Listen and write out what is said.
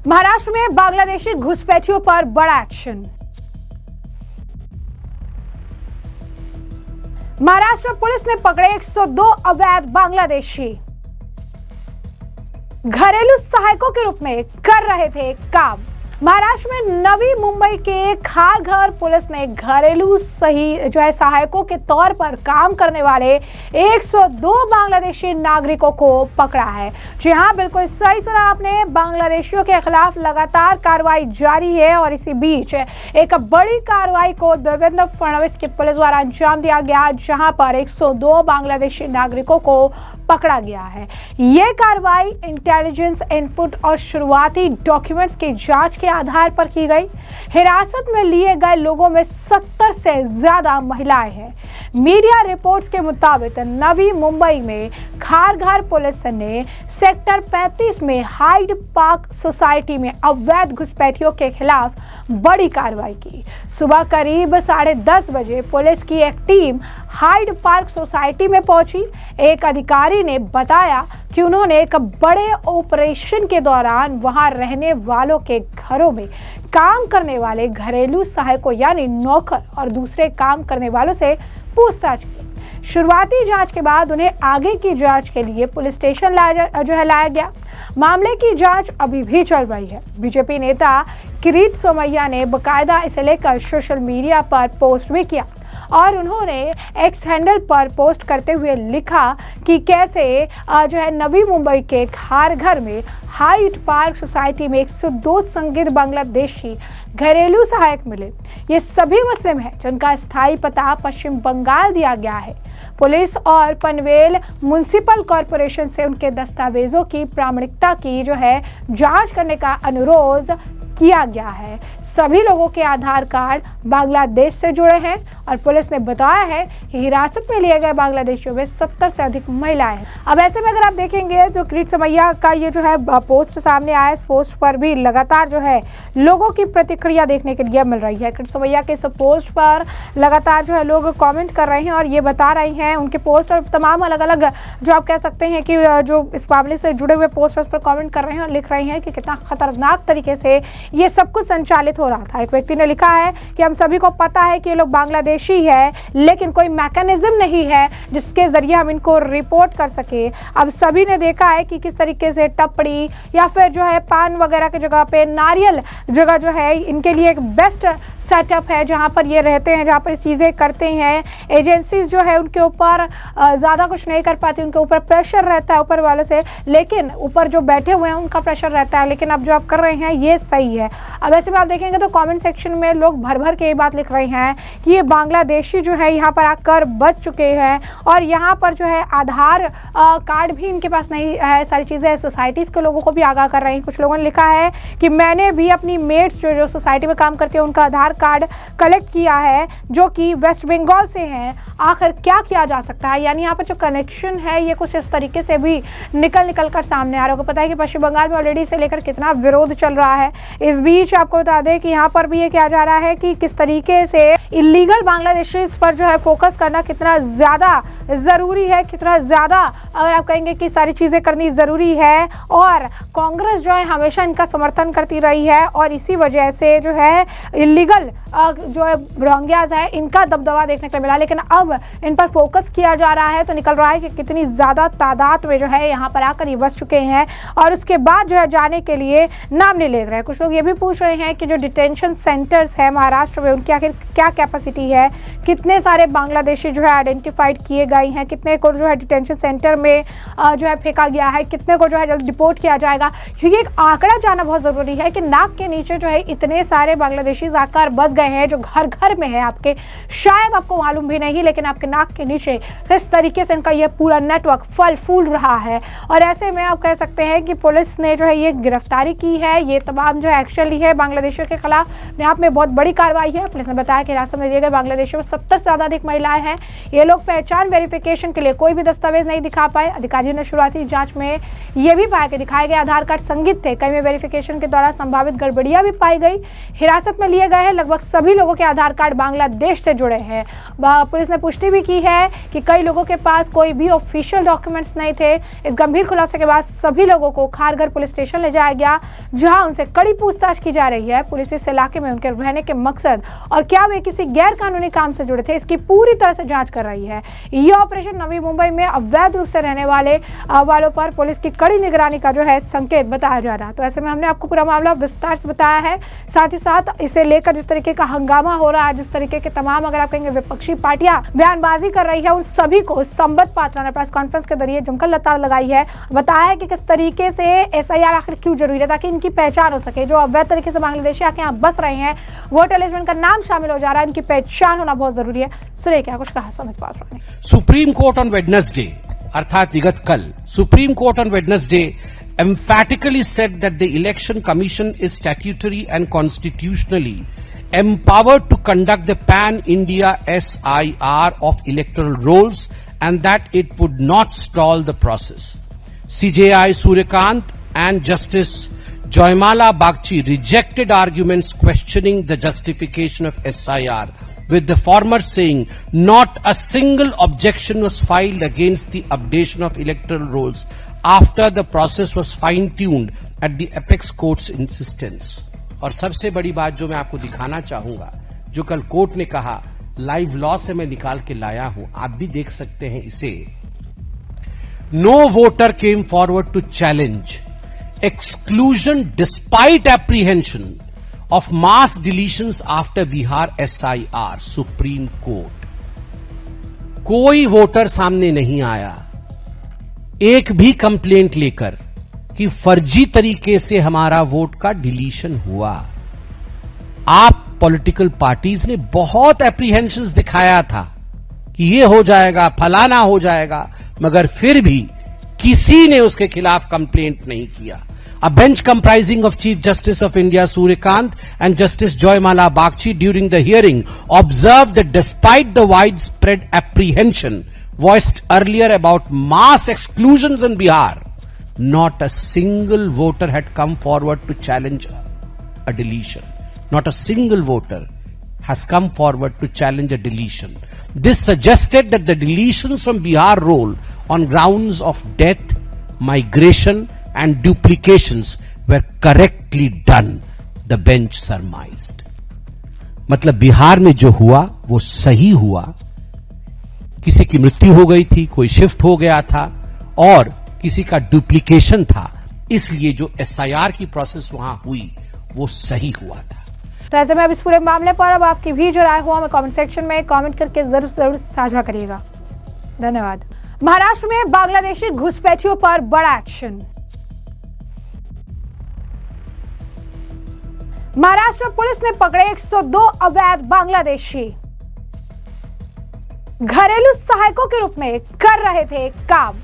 महाराष्ट्र में बांग्लादेशी घुसपैठियों पर बड़ा एक्शन। महाराष्ट्र पुलिस ने पकड़े 102 अवैध बांग्लादेशी। घरेलू सहायकों के रूप में कर रहे थे काम। महाराष्ट्र में नवी मुंबई के खारघर पुलिस ने घरेलू सहायकों के तौर पर काम करने वाले 102 बांग्लादेशी नागरिकों को पकड़ा है। जी हाँ, बिल्कुल सही सुना आपने। बांग्लादेशियों के खिलाफ लगातार कार्रवाई जारी है और इसी बीच एक बड़ी कार्रवाई को देवेंद्र फडणवीस की पुलिस द्वारा अंजाम दिया गया, जहां पर 102 बांग्लादेशी नागरिकों को पकड़ा गया है। यह कार्रवाई इंटेलिजेंस इनपुट और शुरुआती डॉक्यूमेंट्स की जांच के आधार पर की गई। हिरासत में लिए गए लोगों में 70 से ज्यादा महिलाएं हैं। मीडिया रिपोर्ट्स के मुताबिक नवी मुंबई में खारघर पुलिस ने सेक्टर 35 में हाइड पार्क सोसाइटी में अवैध घुसपैठियों के खिलाफ बड़ी कार्रवाई की। सुबह करीब 10:30 बजे पुलिस की एक टीम हाइड पार्क सोसाइटी में पहुंची। एक अधिकारी ने बताया कि उन्होंने एक बड़े ऑपरेशन के दौरान वहां रहने वालों के घरों में काम करने वाले घरेलू सहायकों यानी नौकर और दूसरे काम करने वालों से पूछताछ की। शुरुआती जांच के बाद उन्हें आगे की जांच के लिए पुलिस स्टेशन लाया गया। मामले की जांच अभी भी चल रही है। बीजेपी नेता किरीट सोमैया ने बकायदा इसे लेकर सोशल मीडिया पर पोस्ट भी किया और उन्होंने एक्स हैंडल पर पोस्ट करते हुए लिखा कि कैसे नवी मुंबई के खारघर में हाइड पार्क सोसाइटी में 102 संदिग्ध बांग्लादेशी घरेलू सहायक मिले। ये सभी मुस्लिम हैं जिनका स्थायी पता पश्चिम बंगाल दिया गया है। पुलिस और पनवेल म्युनिसिपल कॉरपोरेशन से उनके दस्तावेजों की प्रामाणिकता की जांच करने का अनुरोध किया गया है। सभी लोगों के आधार कार्ड बांग्लादेश से जुड़े हैं और पुलिस ने बताया है कि हिरासत में लिए गए बांग्लादेशियों में 70 से अधिक महिलाएं हैं। अब ऐसे में अगर आप देखेंगे तो किरीट सोमैया का ये पोस्ट सामने आया। इस पोस्ट पर भी लगातार लोगों की प्रतिक्रिया देखने के लिए मिल रही है। किरीट सोमैया के इस पोस्ट पर लगातार लोग कमेंट कर रहे हैं और ये बता रहे हैं उनके पोस्ट और तमाम अलग अलग आप कह सकते हैं कि जो इस मामले से जुड़े हुए पोस्टर्स पर कमेंट कर रहे हैं और लिख रहे हैं कि कितना खतरनाक तरीके से ये सब कुछ संचालित हो रहा था। एक व्यक्ति ने लिखा है कि हम सभी को पता है कि ये लोग बांग्लादेशी है, लेकिन कोई मैकेनिज्म नहीं है जिसके जरिए हम इनको रिपोर्ट कर सके। अब सभी ने देखा है कि किस तरीके से टपड़ी या फिर पान वगैरह की जगह पे नारियल जगह इनके लिए एक बेस्ट सेटअप है, जहां पर ये रहते हैं, जहां पर चीज़ें करते हैं। एजेंसीज उनके ऊपर ज़्यादा कुछ नहीं कर पाती, उनके ऊपर प्रेशर रहता है ऊपर वालों से, लेकिन ऊपर जो बैठे हुए हैं उनका प्रेशर रहता है। लेकिन अब जो आप कर रहे हैं ये सही है। अब ऐसे में आप देखेंगे तो कमेंट सेक्शन में लोग भर भर के ये बात लिख रहे हैं कि ये बांग्लादेशी यहाँ पर आकर बच चुके हैं और यहाँ पर आधार कार्ड भी इनके पास नहीं है। सारी चीज़ें सोसाइटीज़ के लोगों को भी आगाह कर रही हैं। कुछ लोगों ने लिखा है कि मैंने भी अपनी मेट्स जो सोसाइटी में काम करती है उनका आधार कार्ड कलेक्ट किया है जो कि वेस्ट बंगाल से हैं। आखिर क्या किया जा सकता है? यानी यहाँ पर जो कनेक्शन है ये कुछ इस तरीके से भी निकल कर सामने आ रहा है। पता है कि पश्चिम बंगाल में ऑलरेडी इसे लेकर कितना विरोध चल रहा है। इस बीच आपको बता दें कि यहाँ पर भी ये किया जा रहा है कि किस तरीके से इलीगल बांग्लादेशीज पर फोकस करना कितना ज़्यादा ज़रूरी है, कितना ज़्यादा अगर आप कहेंगे कि सारी चीज़ें करनी ज़रूरी है। और कांग्रेस हमेशा इनका समर्थन करती रही है और इसी वजह से इलीगल रोहिंग्याज है इनका दबदबा देखने को मिला। लेकिन अब इन पर फोकस किया जा रहा है तो निकल रहा है कि कितनी ज़्यादा तादाद में यहाँ पर आकर ये बस चुके हैं और उसके बाद जाने के लिए नाम नहीं ले रहे हैं। कुछ लोग ये भी पूछ रहे हैं कि जो डिटेंशन सेंटर्स है महाराष्ट्र में उनकी आखिर क्या कैपेसिटी है, कितने सारे बांग्लादेशी आइडेंटिफाइड किए गए हैं, कितने को डिटेंशन सेंटर में फेंका गया है, कितने को जल्द डिपोर्ट किया जाएगा। क्योंकि एक आंकड़ा जाना बहुत ज़रूरी है कि नाक के नीचे इतने सारे बांग्लादेशी आकर बस गए हैं जो घर घर में है आपके, शायद आपको मालूम भी नहीं, लेकिन आपके नाक के नीचे किस तरीके से इनका ये पूरा नेटवर्क फल फूल रहा है। और ऐसे में आप कह सकते हैं कि पुलिस ने ये गिरफ्तारी की है, ये तमाम एक्शन ली है बांग्लादेशियों के के खिलाफ अपने आप में बहुत बड़ी कार्रवाई है। पुलिस ने बताया कि हिरासत में लिए गए बांग्लादेशियों में 70 से ज्यादा अधिक महिलाएं हैं। ये लोग पहचान वेरिफिकेशन के लिए कोई भी दस्तावेज नहीं दिखा पाए। अधिकारियों ने शुरुआती जांच में यह भी पाया कि दिखाए गए आधार कार्ड संदिग्ध थे। कई में वेरिफिकेशन के दौरान संभावित गड़बड़ियां भी पाई गई। हिरासत में लिए गए हैं लगभग सभी लोगों के आधार कार्ड बांग्लादेश से जुड़े हैं। पुलिस ने पुष्टि भी की है कि कई लोगों के पास कोई भी ऑफिशियल डॉक्यूमेंट्स नहीं थे। इस गंभीर खुलासे के बाद सभी लोगों को खारघर पुलिस स्टेशन ले जाया गया, जहां उनसे कड़ी पूछताछ की जा रही है। पुलिस इस इलाके में उनके रहने के मकसद और क्या वे किसी गैर कानूनी काम से जुड़े थे, इसकी पूरी तरह से जांच कर रही है। यह ऑपरेशन नवी मुंबई में अवैध रूप से रहने वालों पर पुलिस की कड़ी निगरानी का जो है संकेत बताया जा रहा है। तो ऐसे में हमने आपको पूरा मामला विस्तार से बताया है। साथ ही साथ इसे लेकर जिस तरीके का हंगामा हो रहा है, जिस तरीके के तमाम अगर आप कहेंगे विपक्षी पार्टियां बयानबाजी कर रही है, उन सभी को संबित पात्रा ने प्रेस कॉन्फ्रेंस के जरिए जमकर लताड़ लगाई है। बताया है कि किस तरीके से एसआईआर आखिर क्यों जरूरी है, ताकि इनकी पहचान हो सके। जो अवैध तरीके से बांग्लादेशी आके यहाँ बस रहे हैं, वोटर लिस्ट में इनका नाम शामिल हो जा रहा है, इनकी पहचान होना बहुत जरूरी है। सुनिए क्या कुछ कहा संबित पात्रा ने। सुप्रीम कोर्ट ऑन वेडनेसडे अर्थात विगत कल supreme court on Wednesday emphatically said that the Election Commission is statutory and constitutionally empowered to conduct the pan-India SIR of electoral rolls and that it would not stall the process. CJI Suryakant and Justice Joymala Bagchi rejected arguments questioning the justification of SIR, with the former saying not a single objection was filed against the updation of electoral rolls after the process was fine-tuned at the apex court's insistence. और सबसे बड़ी बात जो मैं आपको दिखाना चाहूंगा, जो कल कोर्ट ने कहा, लाइव लॉ से मैं निकाल के लाया हूं, आप भी देख सकते हैं इसे। No voter came forward to challenge exclusion despite apprehension of mass deletions after Bihar SIR, Supreme Court. कोई वोटर सामने नहीं आया एक भी कंप्लेंट लेकर कि फर्जी तरीके से हमारा वोट का डिलीशन हुआ। आप पॉलिटिकल पार्टीज ने बहुत एप्रीहेंशंस दिखाया था कि ये हो जाएगा, फलाना हो जाएगा, मगर फिर भी किसी ने उसके खिलाफ कंप्लेंट नहीं किया। A bench comprising of Chief Justice of India Suryakant and Justice Joymala Bagchi during the hearing observed that despite the widespread apprehension voiced earlier about mass exclusions in Bihar, not a single voter had come forward to challenge a deletion. Not a single voter has come forward to challenge a deletion. This suggested that the deletions from Bihar roll on grounds of death, migration and duplications were correctly done, the bench surmised. मतलब बिहार में जो हुआ वो सही हुआ। किसी की मृत्यु हो गई थी, कोई शिफ्ट हो गया था और किसी का डुप्लीकेशन था, इसलिए जो एसआईआर की प्रोसेस वहां हुई वो सही हुआ था। तो ऐसे में अब इस पूरे मामले पर अब आपकी भी जो राय हो हमें कमेंट सेक्शन में कमेंट करके जरूर साझा करिएगा। धन्यवाद। महाराष्ट्र में बांग्लादेशी घुसपैठियों पर बड़ा एक्शन। महाराष्ट्र पुलिस ने पकड़े 102 अवैध बांग्लादेशी। घरेलू सहायकों के रूप में कर रहे थे काम।